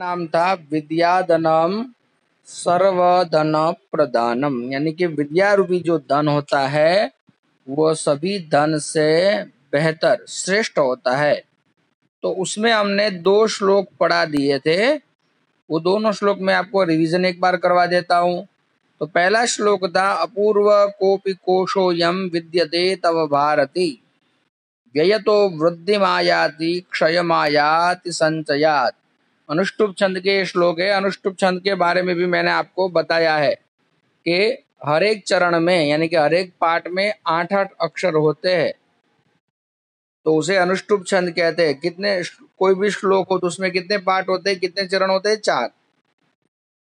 नाम था विद्याधनम सर्वधन प्रधानम, यानी कि विद्या रूपी जो धन होता है वो सभी धन से बेहतर श्रेष्ठ होता है। तो उसमें हमने 2 श्लोक पढ़ा दिए थे, वो दोनों श्लोक मैं आपको रिवीजन एक बार करवा देता हूँ। तो पहला श्लोक था अपूर्व कोपि कोशोयम विद्यते तव भारती व्ययतो वृद्धिमायाति क्षयमायाति संचयात्। अनुष्टुप छंद के श्लोक है। अनुष्टुप छंद के बारे में भी मैंने आपको बताया है कि हर एक चरण में यानी कि हर एक पाठ में 8-8 अक्षर होते हैं, तो उसे अनुष्टुप छंद कहते हैं। कितने कोई भी श्लोक हो तो उसमें कितने पाठ होते हैं, कितने चरण होते हैं? 4।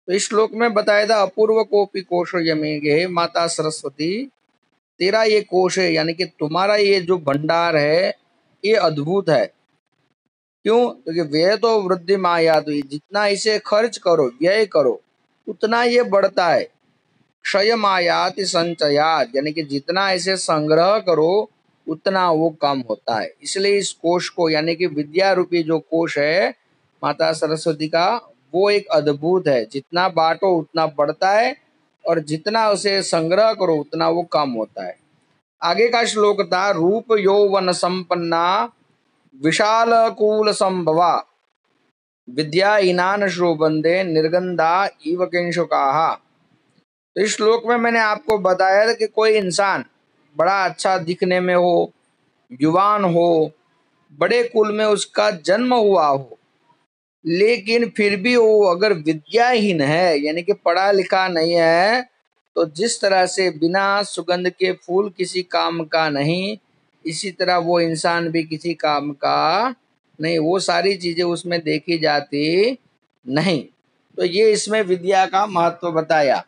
तो इस श्लोक में बताया था अपूर्व कोपि कोशो यमेगे माता सरस्वती, तेरा ये कोश है यानी कि तुम्हारा ये जो भंडार है ये अद्भुत है। क्यों? क्योंकि व्यय तो वृद्धि माया, तो जितना इसे खर्च करो, व्यय करो, उतना ये बढ़ता है। क्षय मायाति संचयात, यानी कि जितना इसे संग्रह करो उतना वो कम होता है। इसलिए इस कोश को यानी कि विद्या रूपी जो कोश है माता सरस्वती का, वो एक अद्भुत है। जितना बांटो उतना बढ़ता है और जितना उसे संग्रह करो उतना वो कम होता है। आगे का श्लोक था रूप यौवन संपन्ना विशाल कूल संभवा विद्याहीनान श्रोबंदे निर्गंधा इव किंशुकाहा। तो इस श्लोक में मैंने आपको बताया था कि कोई इंसान बड़ा अच्छा दिखने में हो, युवान हो, बड़े कुल में उसका जन्म हुआ हो, लेकिन फिर भी वो अगर विद्याहीन है यानी कि पढ़ा लिखा नहीं है, तो जिस तरह से बिना सुगंध के फूल किसी काम का नहीं, इसी तरह वो इंसान भी किसी काम का नहीं। वो सारी चीजें उसमें देखी जाती नहीं। तो ये इसमें विद्या का महत्व बताया,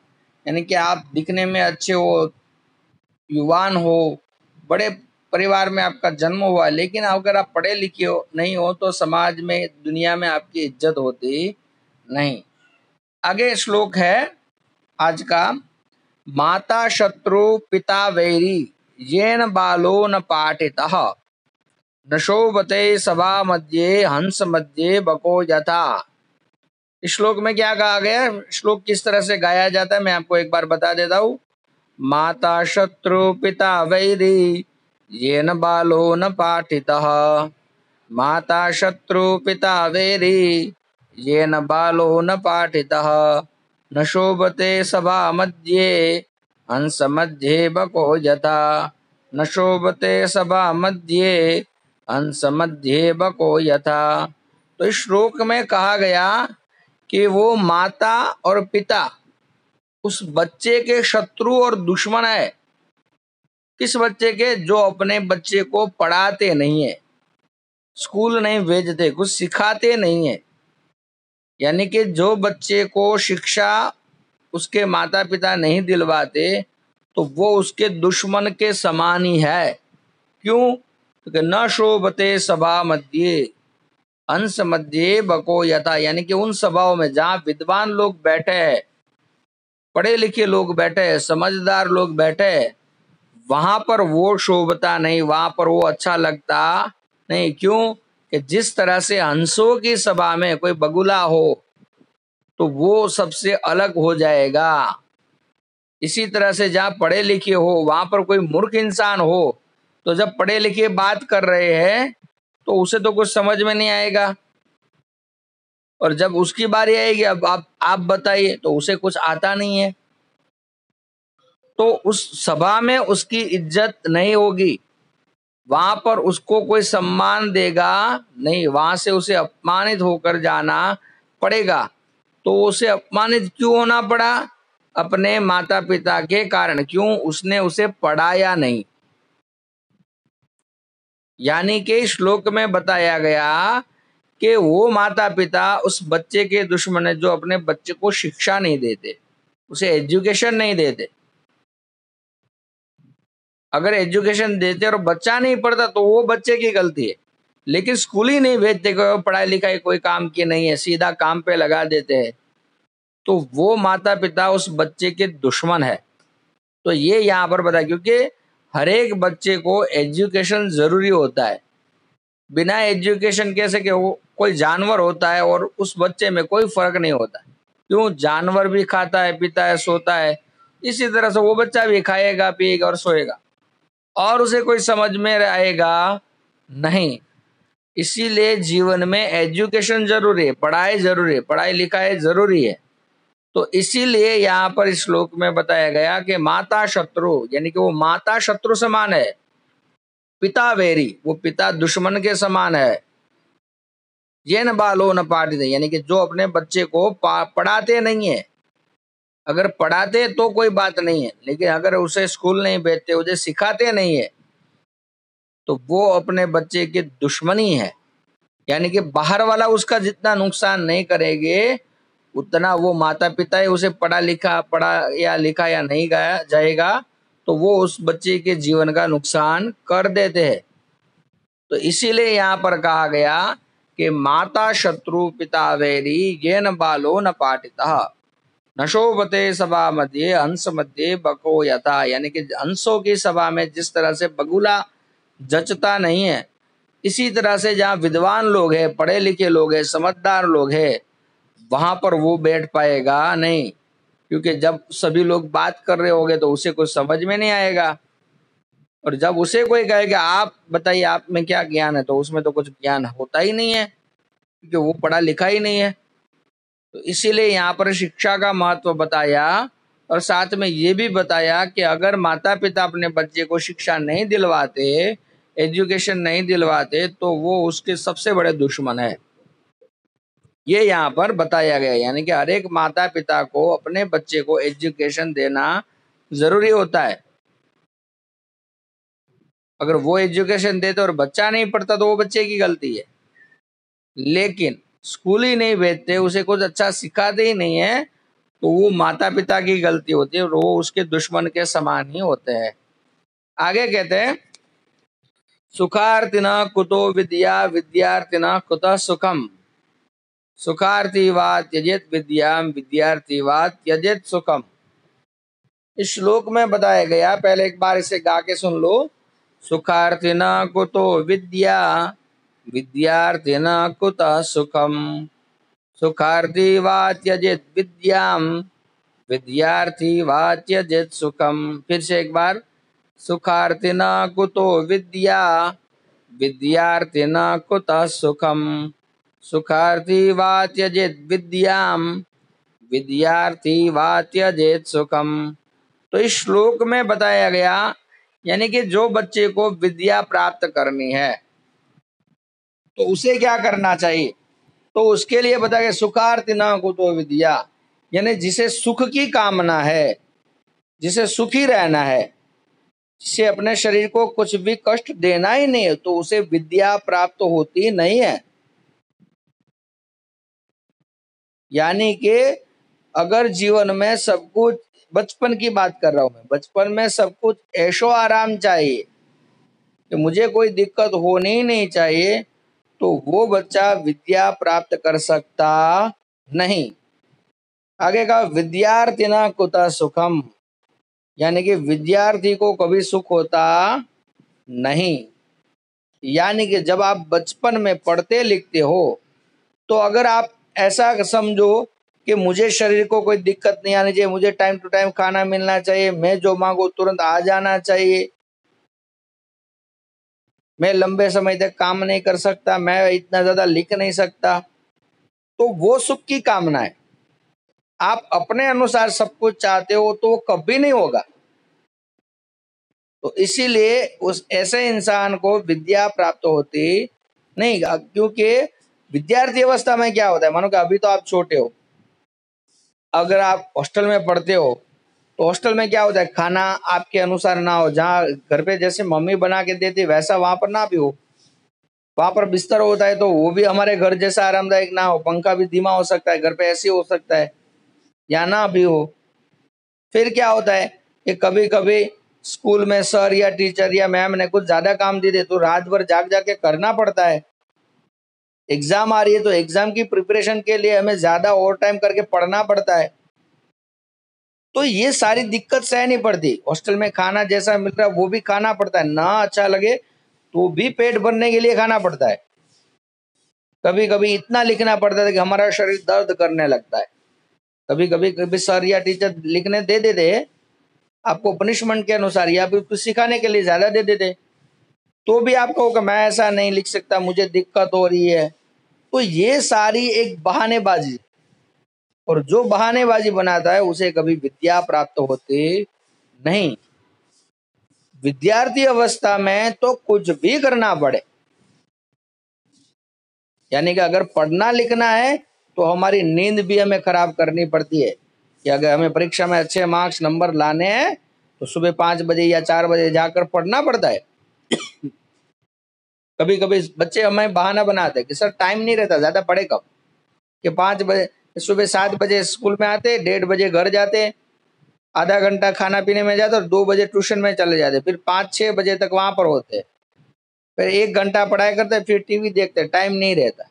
यानी कि आप दिखने में अच्छे हो, युवान हो, बड़े परिवार में आपका जन्म हुआ, लेकिन अगर आप पढ़े लिखे हो नहीं हो तो समाज में, दुनिया में आपकी इज्जत होती नहीं। आगे श्लोक है आज का, माता शत्रु पिता वैरी येन बालो न पाठितः न शोभते सभा मध्ये हंस मध्ये बको यथा। इस श्लोक में क्या कहा गया? श्लोक किस तरह से गाया जाता है मैं आपको एक बार बता देता हूँ। माता शत्रु पिता वैरी येन बालो न पाठितः, माता शत्रु पिता वैरी येन बालो न पाठितः न शोभते सभा मध्ये हंस मध्ये बको यथा, न शोभते सभा मध्ये हंस मध्ये बको यथा। तो इस श्लोक में कहा गया कि वो माता और पिता उस बच्चे के शत्रु और दुश्मन है। किस बच्चे के? जो अपने बच्चे को पढ़ाते नहीं है, स्कूल नहीं भेजते, कुछ सिखाते नहीं है। यानी कि जो बच्चे को शिक्षा उसके माता पिता नहीं दिलवाते, तो वो उसके दुश्मन के समान ही है। क्यों? क्योंकि न शोभते सभा मध्ये हंस मध्ये बको यथा, यानी कि उन सभाओं में जहाँ विद्वान लोग बैठे हैं, पढ़े लिखे लोग बैठे हैं, समझदार लोग बैठे हैं, वहां पर वो शोभता नहीं, वहां पर वो अच्छा लगता नहीं। क्यों? कि जिस तरह से हंसों की सभा में कोई बगुला हो तो वो सबसे अलग हो जाएगा, इसी तरह से जहाँ पढ़े लिखे हो वहां पर कोई मूर्ख इंसान हो तो जब पढ़े लिखे बात कर रहे हैं तो उसे तो कुछ समझ में नहीं आएगा, और जब उसकी बारी आएगी अब आप बताइए तो उसे कुछ आता नहीं है, तो उस सभा में उसकी इज्जत नहीं होगी, वहां पर उसको कोई सम्मान देगा नहीं, वहां से उसे अपमानित होकर जाना पड़ेगा। तो उसे अपमानित क्यों होना पड़ा? अपने माता पिता के कारण। क्यों? उसने उसे पढ़ाया नहीं। यानी कि श्लोक में बताया गया कि वो माता पिता उस बच्चे के दुश्मन है जो अपने बच्चे को शिक्षा नहीं देते, उसे एजुकेशन नहीं देते। अगर एजुकेशन देते और बच्चा नहीं पढ़ता तो वो बच्चे की गलती है, लेकिन स्कूल ही नहीं भेजते, पढ़ाई लिखाई कोई काम की नहीं है, सीधा काम पे लगा देते हैं, तो वो माता पिता उस बच्चे के दुश्मन है। तो ये यहाँ पर बताया, क्योंकि हर एक बच्चे को एजुकेशन जरूरी होता है। बिना एजुकेशन कैसे कि वो कोई जानवर होता है और उस बच्चे में कोई फर्क नहीं होता। क्यों? जानवर भी खाता है, पीता है, सोता है, इसी तरह से वो बच्चा भी खाएगा, पिएगा और सोएगा, और उसे कोई समझ में आएगा नहीं। इसीलिए जीवन में एजुकेशन जरूरी है, पढ़ाई जरूरी है, पढ़ाई लिखाई जरूरी है। तो इसीलिए यहाँ पर इस श्लोक में बताया गया कि माता शत्रु, यानी कि वो माता शत्रु समान है, पिता वैरी, वो पिता दुश्मन के समान है। ये न बालो न पाठित, यानी कि जो अपने बच्चे को पढ़ाते नहीं है। अगर पढ़ाते तो कोई बात नहीं है, लेकिन अगर उसे स्कूल नहीं भेजते, उसे सिखाते नहीं है, तो वो अपने बच्चे की दुश्मनी है। यानी कि बाहर वाला उसका जितना नुकसान नहीं करेंगे, उतना वो माता पिता ही उसे पढ़ा या नहीं गाया जाएगा, तो वो उस बच्चे के जीवन का नुकसान कर देते हैं। तो इसीलिए यहाँ पर कहा गया कि माता शत्रु पिता वैरी ये न बालो न पाठितः न शोभते सभा मध्य हंस मध्य बको यथा, यानी कि हंसों की सभा में जिस तरह से बगुला जचता नहीं है, इसी तरह से जहाँ विद्वान लोग हैं, पढ़े लिखे लोग हैं, समझदार लोग हैं, वहां पर वो बैठ पाएगा नहीं। क्योंकि जब सभी लोग बात कर रहे होंगे तो उसे कुछ समझ में नहीं आएगा, और जब उसे कोई कहेगा आप बताइए आप में क्या ज्ञान है, तो उसमें तो कुछ ज्ञान होता ही नहीं है, क्योंकि वो पढ़ा लिखा ही नहीं है। तो इसीलिए यहाँ पर शिक्षा का महत्व बताया, और साथ में ये भी बताया कि अगर माता पिता अपने बच्चे को शिक्षा नहीं दिलवाते, एजुकेशन नहीं दिलवाते, तो वो उसके सबसे बड़े दुश्मन है। ये यहाँ पर बताया गया, यानी कि हर एक माता पिता को अपने बच्चे को एजुकेशन देना जरूरी होता है। अगर वो एजुकेशन देते और बच्चा नहीं पढ़ता तो वो बच्चे की गलती है, लेकिन स्कूल ही नहीं भेजते, उसे कुछ अच्छा सिखाते ही नहीं है, तो वो माता पिता की गलती होती है, और वो उसके दुश्मन के समान ही होते हैं। आगे कहते हैं सुखार्थिना कुतो विद्या विद्यार्थिना कुतः सुखम सुखार्थी वा त्यजेत विद्याम विद्यार्थी वा त्यजेत सुखम। इस श्लोक में बताया गया, पहले एक बार इसे गा के सुन लो। सुखार्थिना कुतो विद्या विद्यार्थिना कुतः सुखम सुखार्थी वा त्यजेत विद्याम विद्यार्थी वा त्यजेत सुखम। फिर से एक बार, सुखार्थिना कुतो विद्या विद्यार्थिना कुतः सुखम सुखार्थी वा त्यजेत विद्याम विद्यार्थी वा त्यजेत सुखम। तो इस श्लोक में बताया गया, यानी कि जो बच्चे को विद्या प्राप्त करनी है तो उसे क्या करना चाहिए, तो उसके लिए बताया गया सुखार्थिना कुतो विद्या, यानी जिसे सुख की कामना है, जिसे सुखी रहना है, जिसे अपने शरीर को कुछ भी कष्ट देना ही नहीं है, तो उसे विद्या प्राप्त होती नहीं है। यानी कि अगर जीवन में सब कुछ, बचपन की बात कर रहा हूं मैं, बचपन में सब कुछ ऐशो आराम चाहिए कि मुझे कोई दिक्कत होनी ही नहीं चाहिए, तो वो बच्चा विद्या प्राप्त कर सकता नहीं। आगे का विद्यार्थी ना कुतः सुखम, यानी कि विद्यार्थी को कभी सुख होता नहीं। यानी कि जब आप बचपन में पढ़ते लिखते हो, तो अगर आप ऐसा समझो कि मुझे शरीर को कोई दिक्कत नहीं आनी चाहिए, मुझे टाइम टू टाइम खाना मिलना चाहिए, मैं जो मांगू तुरंत आ जाना चाहिए, मैं लंबे समय तक काम नहीं कर सकता, मैं इतना ज्यादा लिख नहीं सकता, तो वो सुख की कामना है। आप अपने अनुसार सब कुछ चाहते हो तो वो कभी नहीं होगा। तो इसीलिए उस ऐसे इंसान को विद्या प्राप्त होती नहीं, क्योंकि विद्यार्थी अवस्था में क्या होता है, मानो कि अभी तो आप छोटे हो, अगर आप हॉस्टल में पढ़ते हो तो हॉस्टल में क्या होता है, खाना आपके अनुसार ना हो, जहाँ घर पे जैसे मम्मी बना के देती वैसा वहां पर ना भी हो, वहां पर बिस्तर होता है तो वो भी हमारे घर जैसा आरामदायक ना हो, पंखा भी धीमा हो सकता है, घर पे ऐसी हो सकता है या ना भी हो। फिर क्या होता है कि कभी कभी स्कूल में सर या टीचर या मैम ने कुछ ज्यादा काम दे दे तो रात भर जाग जाके करना पड़ता है। एग्जाम आ रही है तो एग्जाम की प्रिपरेशन के लिए हमें ज्यादा ओवर टाइम करके पढ़ना पड़ता है। तो ये सारी दिक्कत सहनी पड़ती। हॉस्टल में खाना जैसा मिल रहा है वो भी खाना पड़ता है, ना अच्छा लगे तो भी पेट भरने के लिए खाना पड़ता है। कभी कभी इतना लिखना पड़ता था कि हमारा शरीर दर्द करने लगता है। कभी सर या टीचर लिखने दे देते आपको पनिशमेंट के अनुसार, या फिर कुछ सिखाने के लिए ज्यादा दे देते, तो भी आप कहो कि मैं ऐसा नहीं लिख सकता, मुझे दिक्कत हो रही है। तो ये सारी एक बहानेबाजी, और जो बहानेबाजी बनाता है उसे कभी विद्या प्राप्त होती नहीं। विद्यार्थी अवस्था में तो कुछ भी करना पड़े, यानी कि अगर पढ़ना लिखना है तो हमारी नींद भी हमें खराब करनी पड़ती है कि अगर हमें परीक्षा में अच्छे मार्क्स नंबर लाने हैं तो सुबह 5 बजे या 4 बजे जाकर पढ़ना पड़ता है। कभी कभी बच्चे हमें बहाना बनाते हैं कि सर टाइम नहीं रहता, ज्यादा पढ़े कब, कि 5 बजे सुबह 7 बजे स्कूल में आते, 1:30 बजे घर जाते, आधा घंटा खाना पीने में जाते और 2 बजे ट्यूशन में चले जाते, फिर 5-6 बजे तक वहां पर होते, फिर 1 घंटा पढ़ाई करते, फिर टीवी देखते, टाइम नहीं रहता।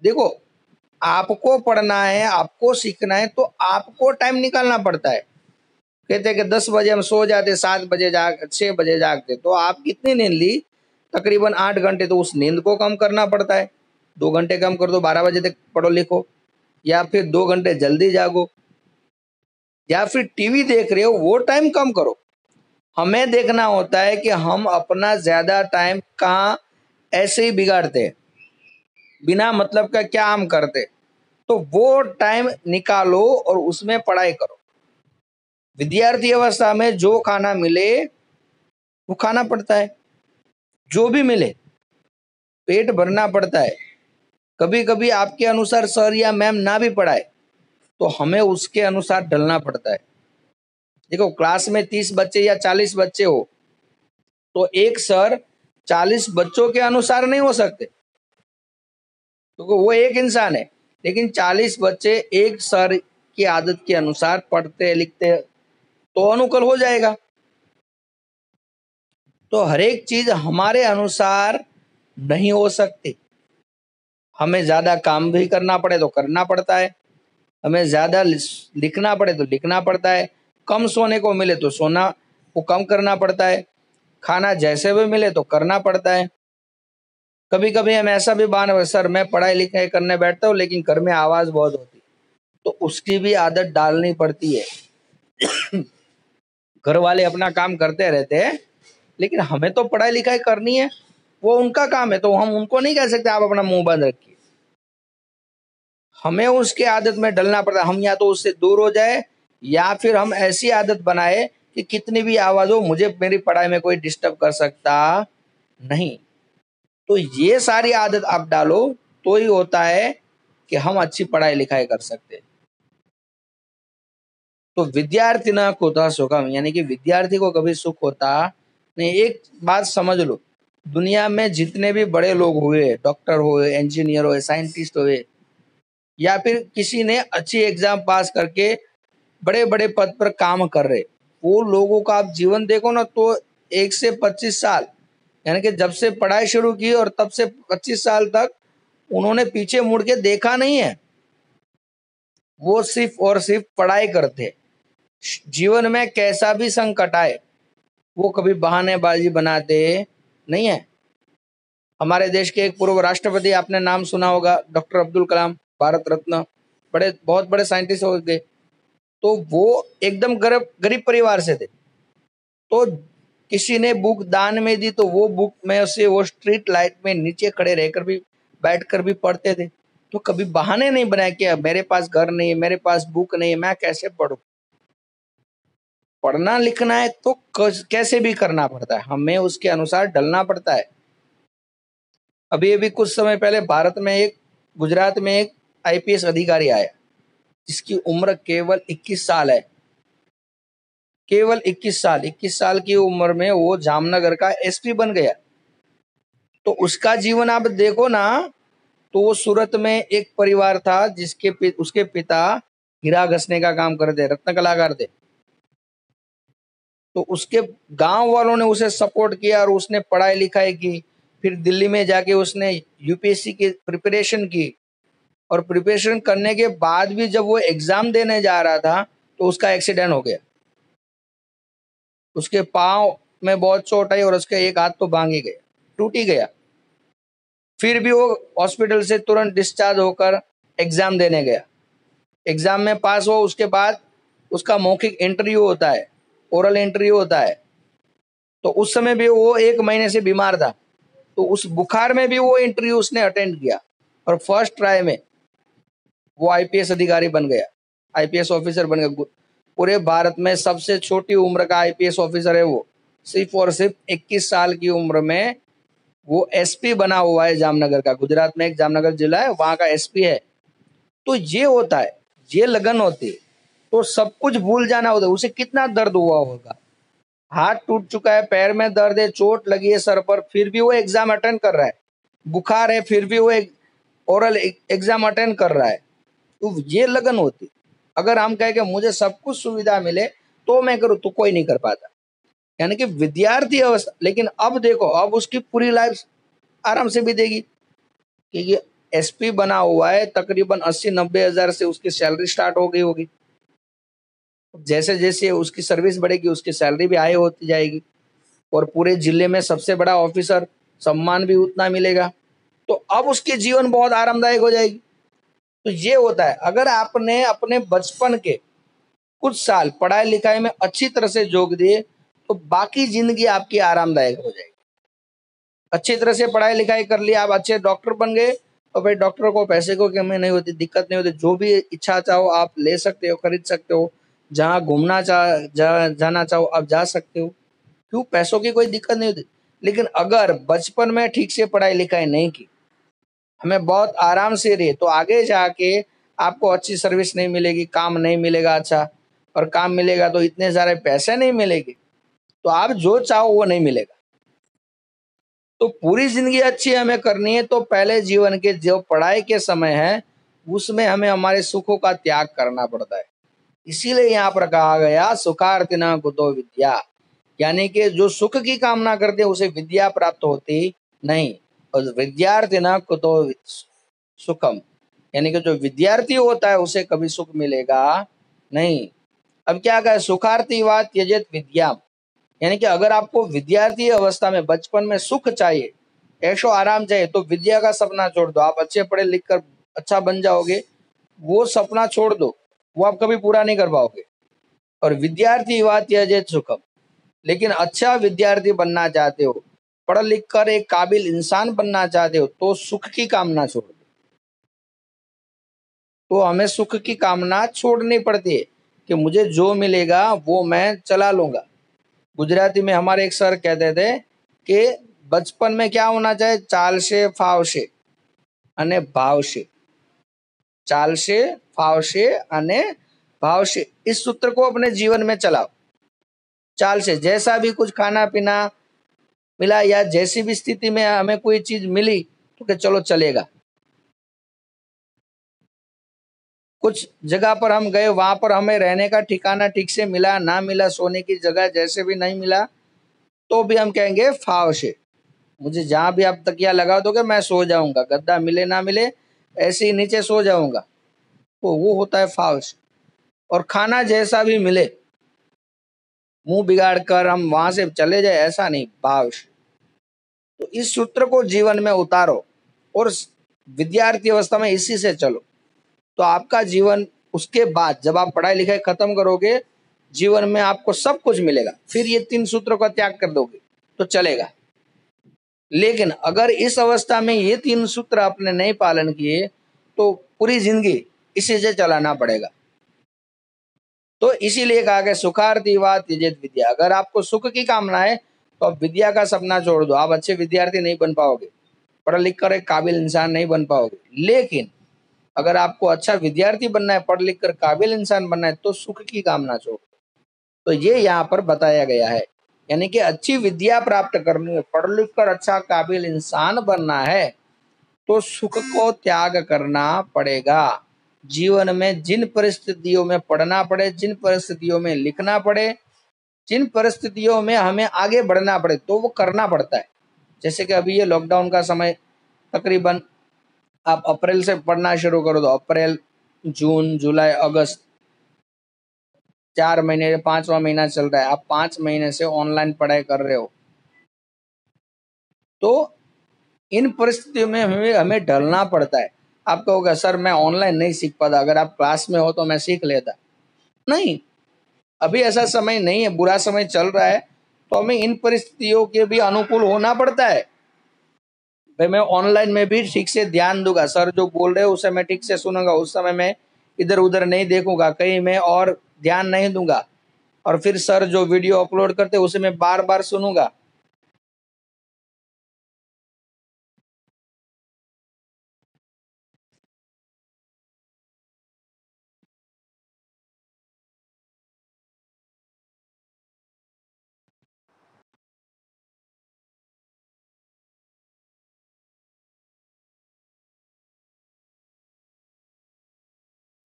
देखो, आपको पढ़ना है, आपको सीखना है, तो आपको टाइम निकालना पड़ता है। कहते हैं कि 10 बजे हम सो जाते, 7 बजे 6 बजे जागते, तो आप कितनी नींद ली? तकरीबन 8 घंटे। तो उस नींद को कम करना पड़ता है, 2 घंटे कम कर दो, 12 बजे तक पढ़ो लिखो, या फिर 2 घंटे जल्दी जागो, या फिर टीवी देख रहे हो वो टाइम कम करो। हमें देखना होता है कि हम अपना ज्यादा टाइम कहाँ ऐसे ही बिगाड़ते हैं, बिना मतलब का क्या हम करते, तो वो टाइम निकालो और उसमें पढ़ाई करो। विद्यार्थी अवस्था में जो खाना मिले वो खाना पड़ता है, जो भी मिले पेट भरना पड़ता है। कभी कभी आपके अनुसार सर या मैम ना भी पढ़ाए तो हमें उसके अनुसार ढलना पड़ता है। देखो, क्लास में 30 बच्चे या 40 बच्चे हो तो एक सर 40 बच्चों के अनुसार नहीं हो सकते, क्योंकि वो एक इंसान है। लेकिन 40 बच्चे एक सर की आदत के अनुसार पढ़ते लिखते तो अनुकूल हो जाएगा। तो हर एक चीज हमारे अनुसार नहीं हो सकती। हमें ज्यादा काम भी करना पड़े तो करना पड़ता है, हमें ज्यादा लिखना पड़े तो लिखना पड़ता है, कम सोने को मिले तो सोना को कम करना पड़ता है, खाना जैसे भी मिले तो करना पड़ता है। कभी कभी हम ऐसा भी बहाना, सर मैं पढ़ाई लिखाई करने बैठता हूँ लेकिन घर में आवाज बहुत होती, तो उसकी भी आदत डालनी पड़ती है। घर वाले अपना काम करते रहते हैं लेकिन हमें तो पढ़ाई लिखाई करनी है, वो उनका काम है, तो हम उनको नहीं कह सकते आप अपना मुंह बंद रखिए। हमें उसके आदत में डलना पड़ता है। हम या तो उससे दूर हो जाए या फिर हम ऐसी आदत बनाए कि कितनी भी आवाज हो मुझे मेरी पढ़ाई में कोई डिस्टर्ब कर सकता नहीं। तो ये सारी आदत आप डालो तो ही होता है कि हम अच्छी पढ़ाई लिखाई कर सकते। तो विद्यार्थी न कुतः सुखम, यानी कि विद्यार्थी को कभी सुख होता नहीं। एक बात समझ लो, दुनिया में जितने भी बड़े लोग हुए, डॉक्टर हुए, इंजीनियर हुए, साइंटिस्ट हुए, या फिर किसी ने अच्छी एग्जाम पास करके बड़े बड़े पद पर काम कर रहे, वो लोगों का आप जीवन देखो ना तो 1 से 25 साल, यानी कि जब से पढ़ाई शुरू की और तब से 25 साल तक उन्होंने पीछे मुड़ के देखा नहीं है। वो सिर्फ और सिर्फ पढ़ाई करते। जीवन में कैसा भी संकट आए वो कभी बहानेबाजी बनाते नहीं है। हमारे देश के एक पूर्व राष्ट्रपति, आपने नाम सुना होगा, डॉक्टर अब्दुल कलाम, भारत रत्न, बड़े बहुत बड़े साइंटिस्ट हो गए। तो वो एकदम गरीब गरीब परिवार से थे, तो किसी ने बुक दान में दी तो वो बुक में से वो स्ट्रीट लाइट में नीचे खड़े रहकर भी बैठकर भी पढ़ते थे। तो कभी बहाने नहीं बनाए कि मेरे पास घर नहीं है, मेरे पास बुक नहीं है, मैं कैसे पढ़ूं। पढ़ना लिखना है तो कैसे भी करना पड़ता है, हमें उसके अनुसार ढलना पड़ता है। अभी अभी कुछ समय पहले भारत में एक, गुजरात में एक आईपीएस अधिकारी आया जिसकी उम्र केवल 21 साल है। केवल 21 साल की उम्र में वो जामनगर का एसपी बन गया। तो उसका जीवन आप देखो ना, तो वो सूरत में एक परिवार था जिसके उसके पिता हीरा घसने का काम करते, रत्न कलाकार थे। तो उसके गांव वालों ने उसे सपोर्ट किया और उसने पढ़ाई लिखाई की, फिर दिल्ली में जाके उसने यूपीएससी की प्रिपरेशन की, और प्रिपरेशन करने के बाद भी जब वो एग्जाम देने जा रहा था तो उसका एक्सीडेंट हो गया। उसके पाँव में बहुत चोट आई और उसके एक हाथ तो भांग ही गया, टूट ही गया। फिर भी वो हॉस्पिटल से तुरंत डिस्चार्ज होकर एग्जाम देने गया। एग्जाम में पास हो, उसके बाद उसका मौखिक इंटरव्यू होता है, ओरल इंटरव्यू होता है। तो उस समय भी वो 1 महीने से बीमार था, तो उस बुखार में भी वो इंटरव्यू उसने अटेंड किया और फर्स्ट ट्राई में वो आईपीएस अधिकारी बन गया, आईपीएस ऑफिसर बन गया। पूरे भारत में सबसे छोटी उम्र का आईपीएस ऑफिसर है वो। सिर्फ और सिर्फ 21 साल की उम्र में वो एसपी बना हुआ है जामनगर का। गुजरात में एक जामनगर जिला है, वहां का एसपी है। तो ये होता है, ये लगन होती है। तो सब कुछ भूल जाना होता है। उसे कितना दर्द हुआ होगा, हाथ टूट चुका है, पैर में दर्द है, चोट लगी है सर पर, फिर भी वो एग्जाम अटेंड कर रहा है। बुखार है, फिर भी वो एक ओरल एग्जाम अटेंड कर रहा है। तो ये लगन होती। अगर हम कहें कि मुझे सब कुछ सुविधा मिले तो मैं करूँ, तो कोई नहीं कर पाता। यानी कि विद्यार्थी अवस्था। लेकिन अब देखो, अब उसकी पूरी लाइफ आराम से बीतेगी, क्योंकि एसपी बना हुआ है। तकरीबन 80-90 हजार से उसकी सैलरी स्टार्ट हो गई होगी। जैसे जैसे उसकी सर्विस बढ़ेगी, उसकी सैलरी भी हाई होती जाएगी, और पूरे जिले में सबसे बड़ा ऑफिसर, सम्मान भी उतना मिलेगा। तो अब उसके जीवन बहुत आरामदायक हो जाएगी। तो ये होता है, अगर आपने अपने बचपन के कुछ साल पढ़ाई लिखाई में अच्छी तरह से जोग दिए, तो बाकी जिंदगी आपकी आरामदायक हो जाएगी। अच्छी तरह से पढ़ाई लिखाई कर लिया, आप अच्छे डॉक्टर बन गए, तो भाई डॉक्टर को पैसे को कमी नहीं होती, दिक्कत नहीं होती। जो भी इच्छा चाहो आप ले सकते हो, खरीद सकते हो। जहाँ घूमना जाना चाहो आप जा सकते हो। क्यों? पैसों की कोई दिक्कत नहीं होती। लेकिन अगर बचपन में ठीक से पढ़ाई लिखाई नहीं की, हमें बहुत आराम से रहे, तो आगे जाके आपको अच्छी सर्विस नहीं मिलेगी, काम नहीं मिलेगा अच्छा। और काम मिलेगा तो इतने सारे पैसे नहीं मिलेंगे, तो आप जो चाहो वो नहीं मिलेगा। तो पूरी जिंदगी अच्छी हमें करनी है, तो पहले जीवन के जो पढ़ाई के समय है उसमें हमें हमारे सुखों का त्याग करना पड़ता है। इसीलिए यहाँ पर कहा गया सुखार्थिना कुतो विद्या। यानी कि जो सुख की कामना करते हैं उसे विद्या प्राप्त होती नहीं। और विद्यार्थिना कुतो सुखम, यानी कि जो विद्यार्थी होता है उसे कभी सुख मिलेगा नहीं। अब क्या कहा, सुखार्थी व त्यजेत विद्या। यानी कि अगर आपको विद्यार्थी अवस्था में बचपन में सुख चाहिए, ऐशो आराम चाहिए, तो विद्या का सपना छोड़ दो। आप अच्छे पढ़े लिख कर अच्छा बन जाओगे, वो सपना छोड़ दो, वो आप कभी पूरा नहीं कर पाओगे। और विद्यार्थी व त्यजेत सुखम, लेकिन अच्छा विद्यार्थी बनना चाहते हो, पढ़ लिख कर एक काबिल इंसान बनना चाहते हो, तो सुख की कामना छोड़ दो। तो हमें सुख की कामना छोड़नी पड़ती है कि मुझे जो मिलेगा वो मैं चला लूंगा। गुजराती में हमारे एक सर कहते थे कि बचपन में क्या होना चाहिए, चालशे फावशे अने भावशे। चालशे फावशे अने भावशे, इस सूत्र को अपने जीवन में चलाओ। चाल से, जैसा भी कुछ खाना पीना मिला या जैसी भी स्थिति में हमें कोई चीज मिली, तो कि चलो चलेगा। कुछ जगह पर हम गए, वहां पर हमें रहने का ठिकाना ठीक से मिला ना मिला, सोने की जगह जैसे भी नहीं मिला, तो भी हम कहेंगे फाव से। मुझे जहां भी आप तकिया लगा दोगे मैं सो जाऊंगा, गद्दा मिले ना मिले ऐसे ही नीचे सो जाऊंगा, तो वो होता है फाव से। और खाना जैसा भी मिले, मुंह बिगाड़ कर हम वहां से चले जाए, ऐसा नहीं, भाव से। तो इस सूत्र को जीवन में उतारो और विद्यार्थी अवस्था में इसी से चलो, तो आपका जीवन उसके बाद जब आप पढ़ाई लिखाई खत्म करोगे, जीवन में आपको सब कुछ मिलेगा। फिर ये 3 सूत्रों का त्याग कर दोगे तो चलेगा। लेकिन अगर इस अवस्था में ये 3 सूत्र आपने नहीं पालन किए, तो पूरी जिंदगी इसी से चलाना पड़ेगा। तो इसीलिए कहा गया सुखार्थी वा त्यजेत विद्या। अगर आपको सुख की कामना है तो आप विद्या का सपना छोड़ दो। आप अच्छे विद्यार्थी नहीं बन पाओगे, पढ़ लिख कर एक काबिल इंसान नहीं बन पाओगे। लेकिन अगर आपको अच्छा विद्यार्थी बनना है, पढ़ लिख कर काबिल इंसान बनना है, तो सुख की कामना छोड़ो। तो ये यहाँ पर बताया गया है। यानी कि अच्छी विद्या प्राप्त करनी है, पढ़ लिख कर अच्छा काबिल इंसान बनना है, तो सुख को त्याग करना पड़ेगा। जीवन में जिन परिस्थितियों में पढ़ना पड़े, जिन परिस्थितियों में लिखना पड़े, जिन परिस्थितियों में हमें आगे बढ़ना पड़े, तो वो करना पड़ता है। जैसे कि अभी ये लॉकडाउन का समय, तकरीबन आप अप्रैल से पढ़ना शुरू करो, तो अप्रैल, जून, जुलाई, अगस्त, 4 महीने, 5वां महीना चल रहा है, आप 5 महीने से ऑनलाइन पढ़ाई कर रहे हो। तो इन परिस्थितियों में हमें हमें ढलना पड़ता है। आप कहोगे सर मैं ऑनलाइन नहीं सीख पाता, अगर आप क्लास में हो तो मैं सीख लेता। नहीं, अभी ऐसा समय नहीं है, बुरा समय चल रहा है, तो हमें इन परिस्थितियों के भी अनुकूल होना पड़ता है। भाई मैं ऑनलाइन में भी ठीक से ध्यान दूंगा, सर जो बोल रहे हो उसे मैं ठीक से सुनूंगा, उस समय मैं इधर उधर नहीं देखूंगा, कहीं मैं और ध्यान नहीं दूंगा, और फिर सर जो वीडियो अपलोड करते उसे मैं बार बार सुनूंगा।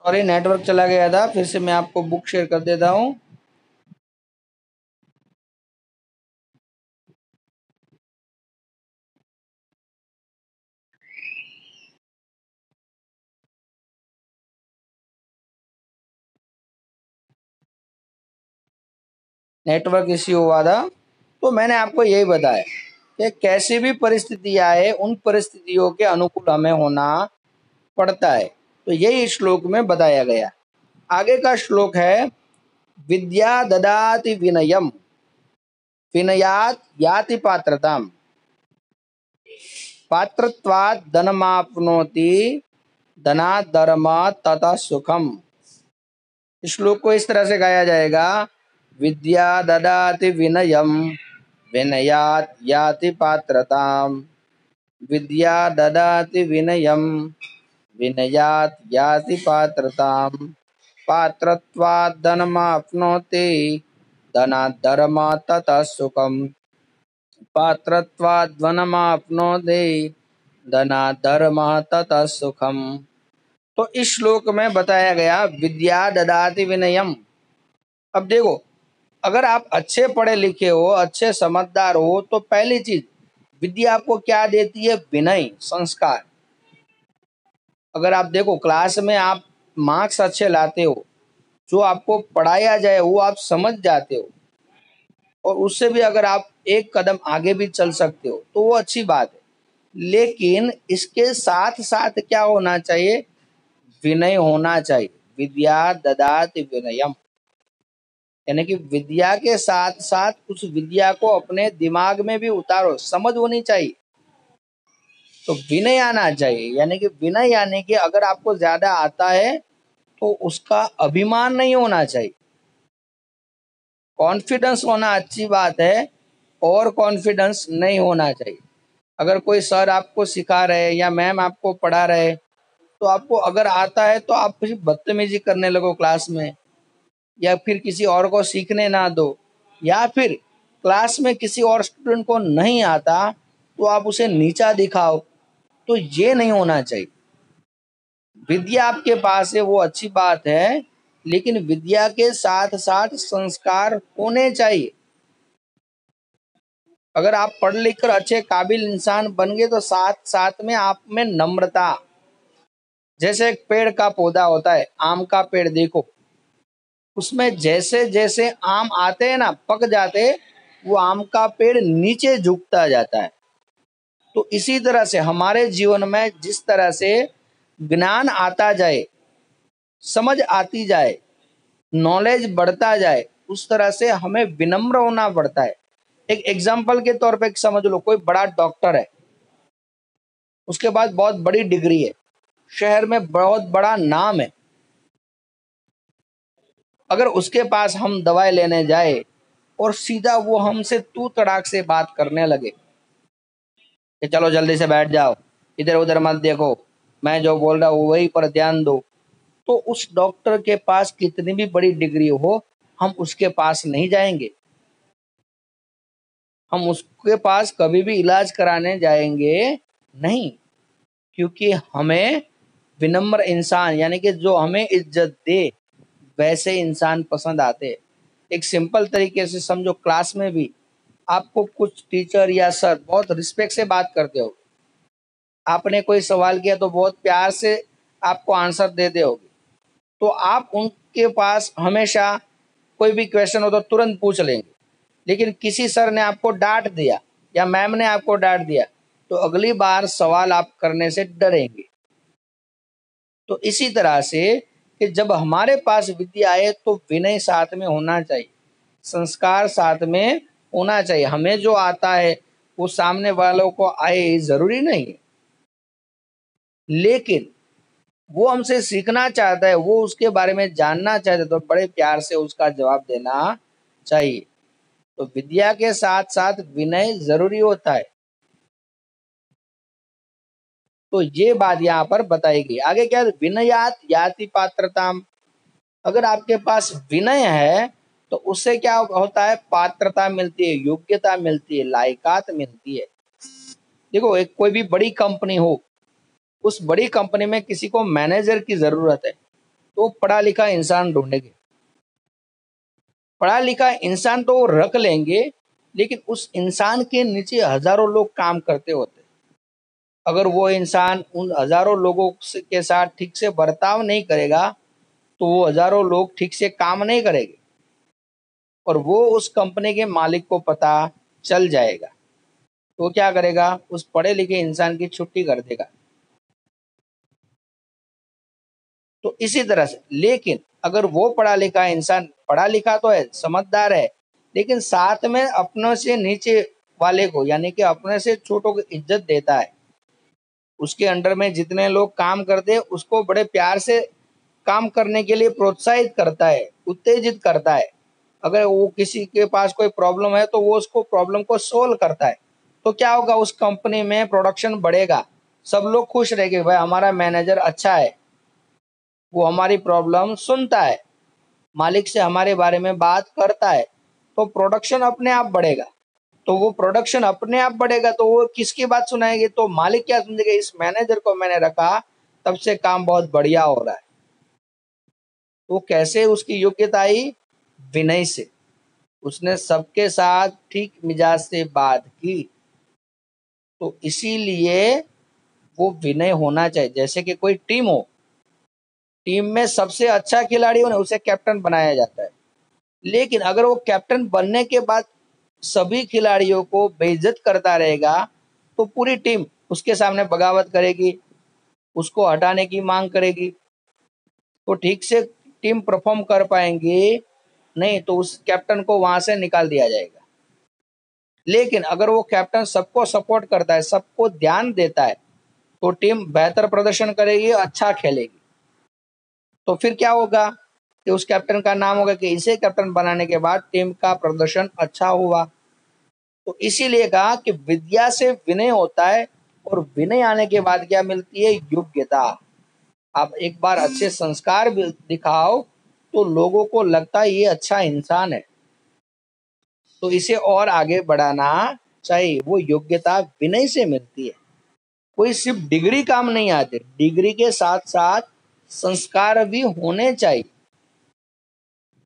और ये नेटवर्क चला गया था, फिर से मैं आपको बुक शेयर कर देता हूँ। नेटवर्क इश्यू हुआ था, तो मैंने आपको यही बताया कि कैसी भी परिस्थिति आए उन परिस्थितियों के अनुकूल हमें होना पड़ता है। तो यही इस श्लोक में बताया गया। आगे का श्लोक है विद्या ददाति विनयम विनयात याति पात्रताम पात्रत्वात् धनमाप्नोति धनात् धर्म तथा सुखम। इस श्लोक को इस तरह से गाया जाएगा, विद्या ददाति विनयम विनयात याति पात्रताम विद्या ददाति विनयम विनयात याति पात्रताम पात्रत्वात् धनमाप्नोति धनात् धर्म ततः सुखम पात्रत्वात् धनमाप्नोति धनात् धर्म ततः सुखम। तो इस श्लोक में बताया गया विद्या ददाति विनयम। अब देखो, अगर आप अच्छे पढ़े लिखे हो, अच्छे समझदार हो, तो पहली चीज विद्या आपको क्या देती है? विनय, संस्कार। अगर आप देखो क्लास में आप मार्क्स अच्छे लाते हो, जो आपको पढ़ाया जाए वो आप समझ जाते हो, और उससे भी अगर आप एक कदम आगे भी चल सकते हो तो वो अच्छी बात है। लेकिन इसके साथ साथ क्या होना चाहिए? विनय होना चाहिए। विद्या ददाति विनयम, यानी कि विद्या के साथ साथ उस विद्या को अपने दिमाग में भी उतारो, समझ होनी चाहिए। तो विनय आना चाहिए, यानी कि विनय यानी कि अगर आपको ज्यादा आता है तो उसका अभिमान नहीं होना चाहिए। कॉन्फिडेंस होना अच्छी बात है, और कॉन्फिडेंस नहीं होना चाहिए। अगर कोई सर आपको सिखा रहे या मैम आपको पढ़ा रहे, तो आपको अगर आता है तो आप फिर बदतमीजी करने लगो क्लास में, या फिर किसी और को सीखने ना दो, या फिर क्लास में किसी और स्टूडेंट को नहीं आता तो आप उसे नीचा दिखाओ, तो ये नहीं होना चाहिए। विद्या आपके पास है वो अच्छी बात है, लेकिन विद्या के साथ साथ संस्कार होने चाहिए। अगर आप पढ़ लिख कर अच्छे काबिल इंसान बन गए तो साथ साथ में आप में नम्रता, जैसे एक पेड़ का पौधा होता है, आम का पेड़ देखो, उसमें जैसे जैसे आम आते हैं ना, पक जाते, वो आम का पेड़ नीचे झुकता जाता है। तो इसी तरह से हमारे जीवन में जिस तरह से ज्ञान आता जाए, समझ आती जाए, नॉलेज बढ़ता जाए, उस तरह से हमें विनम्र होना पड़ता है। एक एग्जाम्पल के तौर पे समझ लो, कोई बड़ा डॉक्टर है, उसके पास बहुत बड़ी डिग्री है, शहर में बहुत बड़ा नाम है। अगर उसके पास हम दवाई लेने जाए और सीधा वो हमसे तू तड़ाक से बात करने लगे कि चलो जल्दी से बैठ जाओ, इधर उधर मत देखो, मैं जो बोल रहा हूँ वही पर ध्यान दो, तो उस डॉक्टर के पास कितनी भी बड़ी डिग्री हो, हम उसके पास नहीं जाएंगे। हम उसके पास कभी भी इलाज कराने जाएंगे नहीं, क्योंकि हमें विनम्र इंसान, यानी कि जो हमें इज्जत दे, वैसे इंसान पसंद आते। एक सिंपल तरीके से समझो, क्लास में भी आपको कुछ टीचर या सर बहुत रिस्पेक्ट से बात करते हो, आपने कोई सवाल किया तो बहुत प्यार से आपको आंसर देते होगे, तो आप उनके पास हमेशा कोई भी क्वेश्चन हो तो तुरंत पूछ लेंगे। लेकिन किसी सर ने आपको डांट दिया या मैम ने आपको डांट दिया, तो अगली बार सवाल आप करने से डरेंगे। तो इसी तरह से कि जब हमारे पास विद्या आए तो विनय साथ में होना चाहिए, संस्कार साथ में होना चाहिए। हमें जो आता है वो सामने वालों को आए जरूरी नहीं है, लेकिन वो हमसे सीखना चाहता है, वो उसके बारे में जानना चाहता है, तो बड़े प्यार से उसका जवाब देना चाहिए। तो विद्या के साथ साथ विनय जरूरी होता है। तो ये बात यहाँ पर बताई गई। आगे क्या है, विनयात याति पात्रता। अगर आपके पास विनय है तो उससे क्या होता है, पात्रता मिलती है, योग्यता मिलती है, लायकात मिलती है। देखो, एक कोई भी बड़ी कंपनी हो, उस बड़ी कंपनी में किसी को मैनेजर की जरूरत है, तो पढ़ा लिखा इंसान ढूंढेंगे। पढ़ा लिखा इंसान तो वो रख लेंगे, लेकिन उस इंसान के नीचे हजारों लोग काम करते होते हैं। अगर वो इंसान उन हजारों लोगों के साथ ठीक से बर्ताव नहीं करेगा तो वो हजारों लोग ठीक से काम नहीं करेंगे, और वो उस कंपनी के मालिक को पता चल जाएगा तो वो क्या करेगा, उस पढ़े लिखे इंसान की छुट्टी कर देगा। तो इसी तरह से, लेकिन अगर वो पढ़ा लिखा इंसान, पढ़ा लिखा तो है, समझदार है, लेकिन साथ में अपनों से नीचे वाले को, यानी कि अपने से छोटों को इज्जत देता है, उसके अंडर में जितने लोग काम करते हैं उसको बड़े प्यार से काम करने के लिए प्रोत्साहित करता है, उत्तेजित करता है। अगर वो किसी के पास कोई प्रॉब्लम है तो वो उसको प्रॉब्लम को सोल्व करता है, तो क्या होगा, उस कंपनी में प्रोडक्शन बढ़ेगा, सब लोग खुश रहेंगे, भाई हमारा मैनेजर अच्छा है, वो हमारी प्रॉब्लम सुनता है, मालिक से हमारे बारे में बात करता है, तो प्रोडक्शन अपने आप बढ़ेगा। तो वो प्रोडक्शन अपने आप बढ़ेगा तो वो किसकी बात सुनाएंगे, तो मालिक क्या सुनेंगे, इस मैनेजर को मैंने रखा, तब से काम बहुत बढ़िया हो रहा है। तो कैसे उसकी योग्यता आई, विनय से, उसने सबके साथ ठीक मिजाज से बात की। तो इसीलिए वो विनय होना चाहिए। जैसे कि कोई टीम हो, टीम में सबसे अच्छा खिलाड़ी हो ना, उसे कैप्टन बनाया जाता है, लेकिन अगर वो कैप्टन बनने के बाद सभी खिलाड़ियों को बेइज्जत करता रहेगा तो पूरी टीम उसके सामने बगावत करेगी, उसको हटाने की मांग करेगी, तो ठीक से टीम परफॉर्म कर पाएंगे नहीं, तो उस कैप्टन को वहां से निकाल दिया जाएगा। लेकिन अगर वो कैप्टन सबको सपोर्ट करता है, सबको ध्यान देता है, तो टीम बेहतर प्रदर्शन करेगी, अच्छा खेलेगी। तो फिर क्या होगा कि उस कैप्टन का नाम होगा कि इसे कैप्टन बनाने के बाद टीम का प्रदर्शन अच्छा हुआ। तो इसीलिए कहा कि विद्या से विनय होता है, और विनय आने के बाद क्या मिलती है, योग्यता। आप एक बार अच्छे संस्कार भी दिखाओ तो लोगों को लगता है ये अच्छा इंसान है, तो इसे और आगे बढ़ाना चाहिए। वो योग्यता विनय से मिलती है। कोई सिर्फ डिग्री काम नहीं आते, डिग्री के साथ साथ संस्कार भी होने चाहिए।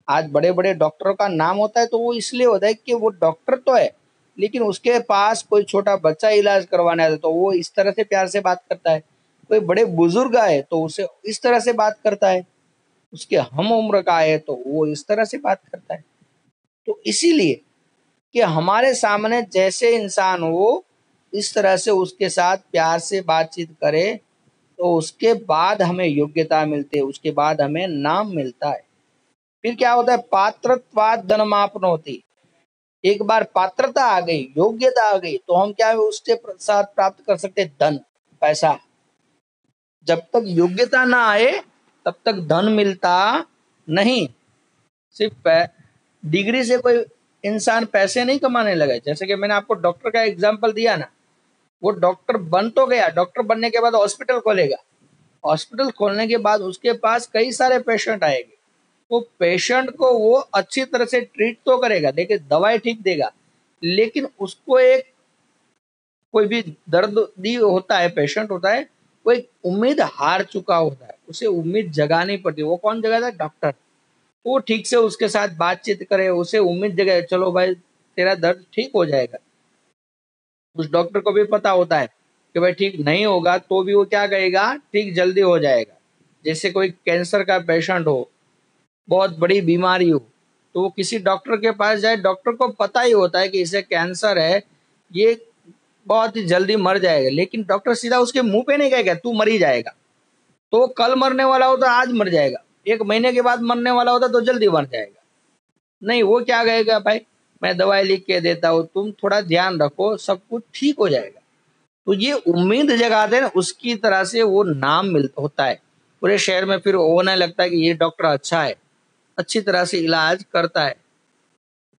आज बड़े बड़े डॉक्टरों का नाम होता है तो वो इसलिए होता है कि वो डॉक्टर तो है, लेकिन उसके पास कोई छोटा बच्चा इलाज करवाना है तो वो इस तरह से प्यार से बात करता है। कोई बड़े बुजुर्ग आए तो उसे इस तरह से बात करता है, उसके हम उम्र का है तो वो इस तरह से बात करता है। तो इसीलिए कि हमारे सामने जैसे इंसान हो, इस तरह से उसके साथ प्यार से बातचीत करे, तो उसके बाद हमें योग्यता मिलती है, उसके बाद हमें नाम मिलता है। फिर क्या होता है, पात्रत्वाद धनमापन होती। एक बार पात्रता आ गई, योग्यता आ गई, तो हम क्या है, उसके साथ प्राप्त कर सकते हैं धन, पैसा। जब तक योग्यता ना आए तब तक धन मिलता नहीं। सिर्फ डिग्री से कोई इंसान पैसे नहीं कमाने लगा। जैसे कि मैंने आपको डॉक्टर का एग्जांपल दिया ना, वो डॉक्टर बन तो गया, डॉक्टर बनने के बाद हॉस्पिटल खोलेगा, हॉस्पिटल खोलने के बाद उसके पास कई सारे पेशेंट आएंगे, वो पेशेंट को वो अच्छी तरह से ट्रीट तो करेगा, देखिए दवाई ठीक देगा, लेकिन उसको एक, कोई भी दर्द दी होता है, पेशेंट होता है, वो एक उम्मीद हार चुका होता है, उसे उम्मीद जगानी पड़ती है। वो कौन जगाता है, डॉक्टर। वो ठीक से उसके साथ बातचीत करे, उसे उम्मीद जगाए, चलो भाई तेरा दर्द ठीक हो जाएगा। उस डॉक्टर को भी पता होता है कि भाई ठीक नहीं होगा तो भी वो क्या कहेगा, ठीक जल्दी हो जाएगा। जैसे कोई कैंसर का पेशेंट हो, बहुत बड़ी बीमारी हो, तो वो किसी डॉक्टर के पास जाए, डॉक्टर को पता ही होता है कि इसे कैंसर है, ये बहुत ही जल्दी मर जाएगा, लेकिन डॉक्टर सीधा उसके मुंह पे नहीं कहेगा तू मर ही जाएगा। तो कल मरने वाला होता आज मर जाएगा, 1 महीने के बाद मरने वाला होता तो जल्दी मर जाएगा। नहीं, वो क्या कहेगा, भाई मैं दवाई लिख के देता हूँ, तुम थोड़ा ध्यान रखो, सब कुछ ठीक हो जाएगा। तो ये उम्मीद जगाते हैं, उसकी तरह से वो नाम मिल होता है पूरे शहर में। फिर होने लगता है कि ये डॉक्टर अच्छा है, अच्छी तरह से इलाज करता है।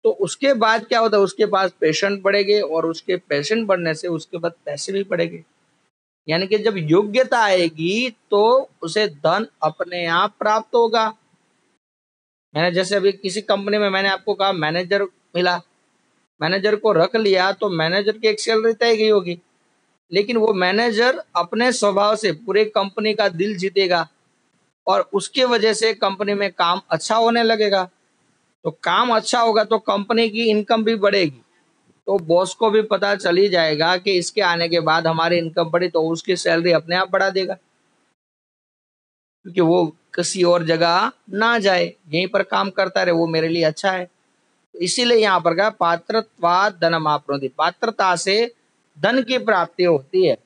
तो उसके बाद क्या होता है, उसके पास पेशेंट बढ़ेंगे और उसके पेशेंट बढ़ने से उसके बाद पैसे भी बढ़ेंगे। यानी कि जब योग्यता आएगी तो उसे धन अपने आप प्राप्त होगा। मैंने जैसे अभी किसी कंपनी में मैंने आपको कहा मैनेजर मिला, मैनेजर को रख लिया तो मैनेजर की एक सैलरी तय गई होगी, लेकिन वो मैनेजर अपने स्वभाव से पूरे कंपनी का दिल जीतेगा और उसके वजह से कंपनी में काम अच्छा होने लगेगा। तो काम अच्छा होगा तो कंपनी की इनकम भी बढ़ेगी, तो बॉस को भी पता चल ही जाएगा कि इसके आने के बाद हमारी इनकम बढ़ी, तो उसकी सैलरी अपने आप बढ़ा देगा, क्योंकि वो किसी और जगह ना जाए, यहीं पर काम करता रहे, वो मेरे लिए अच्छा है। तो इसीलिए यहाँ पर कहा पात्रत्वात् धनमाप्नोति, पात्रता से धन की प्राप्ति होती है।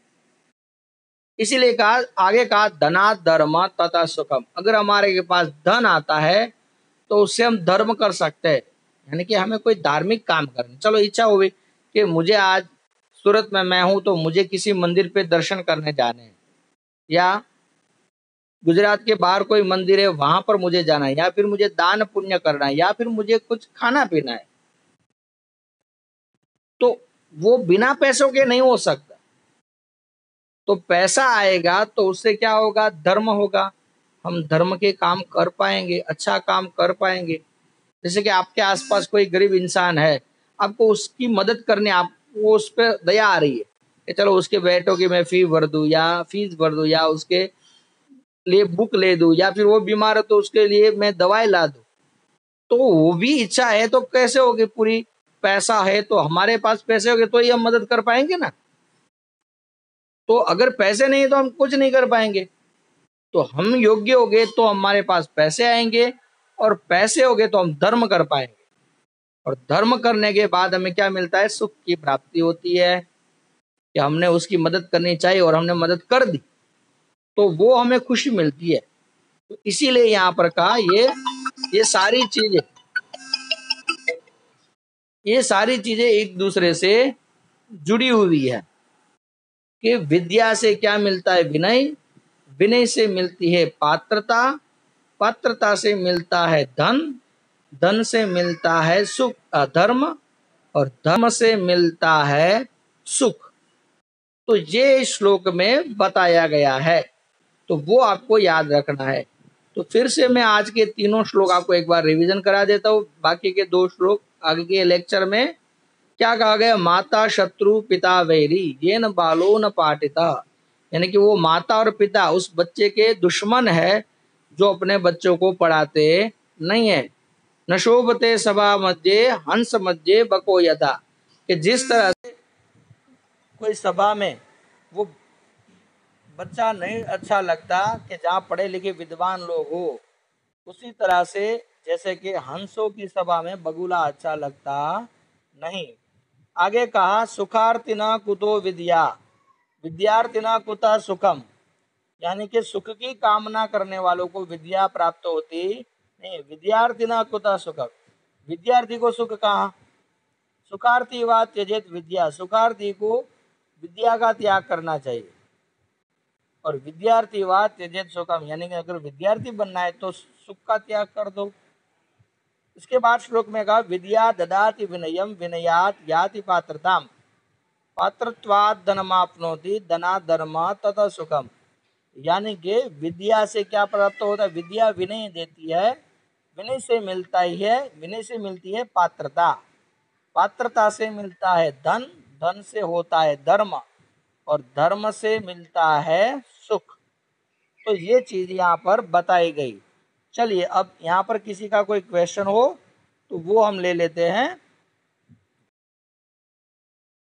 इसीलिए कहा, आगे कहा धनात् धर्म तथा सुखम, अगर हमारे के पास धन आता है तो उससे हम धर्म कर सकते हैं। यानी कि हमें कोई धार्मिक काम करना, चलो इच्छा हुई कि मुझे आज सूरत में मैं हूं तो मुझे किसी मंदिर पे दर्शन करने जाने हैं, या गुजरात के बाहर कोई मंदिर है वहां पर मुझे जाना है, या फिर मुझे दान पुण्य करना है, या फिर मुझे कुछ खाना पीना है, तो वो बिना पैसों के नहीं हो सकता। तो पैसा आएगा तो उससे क्या होगा, धर्म होगा, हम धर्म के काम कर पाएंगे, अच्छा काम कर पाएंगे। जैसे कि आपके आसपास कोई गरीब इंसान है, आपको उसकी मदद करने, आपको उस पर दया आ रही है कि चलो उसके बेटों की मैं फीस भर दूं, या उसके लिए बुक ले दूं, या फिर वो बीमार है तो उसके लिए मैं दवाई ला दूं, तो वो भी इच्छा है तो कैसे होगी पूरी। पैसा है तो हमारे पास पैसे होंगे तो ही हम मदद कर पाएंगे ना। तो अगर पैसे नहीं तो हम कुछ नहीं कर पाएंगे। तो हम योग्य हो गए तो हमारे पास पैसे आएंगे, और पैसे हो गए तो हम धर्म कर पाएंगे, और धर्म करने के बाद हमें क्या मिलता है, सुख की प्राप्ति होती है कि हमने उसकी मदद करनी चाहिए और हमने मदद कर दी, तो वो हमें खुशी मिलती है। तो इसीलिए यहाँ पर कहा ये सारी चीजें, ये सारी चीजें एक दूसरे से जुड़ी हुई है। कि विद्या से क्या मिलता है, विनय, विनय से मिलती है पात्रता, पात्रता से मिलता है धन, धन से मिलता है सुख, धर्म, और धर्म से मिलता है सुख। तो ये श्लोक में बताया गया है, तो वो आपको याद रखना है। तो फिर से मैं आज के तीनों श्लोक आपको एक बार रिवीजन करा देता हूँ। बाकी के 2 श्लोक आगे के लेक्चर में क्या कहा गया, माता शत्रु पिता वैरी ये न बालो न पाठिता, यानी कि वो माता और पिता उस बच्चे के दुश्मन है जो अपने बच्चों को पढ़ाते नहीं है। न शोभते सभा मध्य हंस मध्य बको यथा, कि जिस तरह से कोई सभा में वो बच्चा नहीं अच्छा लगता कि जहाँ पढ़े लिखे विद्वान लोग हो, उसी तरह से जैसे कि हंसों की सभा में बगुला अच्छा लगता नहीं। आगे कहा सुखार्थिना कुतो विद्या, विद्यार्थिना कुतः सुखम, यानी कि सुख की कामना करने वालों को विद्या प्राप्त होती नहीं। विद्यार्थिना कुतः सुखम, विद्यार्थी को सुख कहाँ, सुखार्थी व त्यजेत विद्या, सुखार्थी को विद्या का त्याग करना चाहिए। और विद्यार्थी व त्यजेत सुखम, यानी कि अगर विद्यार्थी बनना है तो सुख का त्याग कर दो। इसके बाद श्लोक में कहा विद्या ददाति विनयम विनयात याति पात्रताम, पात्रत्वात् धनमाप्नोति धनात् धर्म तथा सुखम, यानी कि विद्या से क्या प्राप्त होता है, विद्या विनय देती है, विनय से मिलता ही है, विनय से मिलती है पात्रता, पात्रता से मिलता है धन, धन से होता है धर्म, और धर्म से मिलता है सुख। तो ये चीज यहाँ पर बताई गई। चलिए अब यहाँ पर किसी का कोई क्वेश्चन हो तो वो हम ले लेते हैं।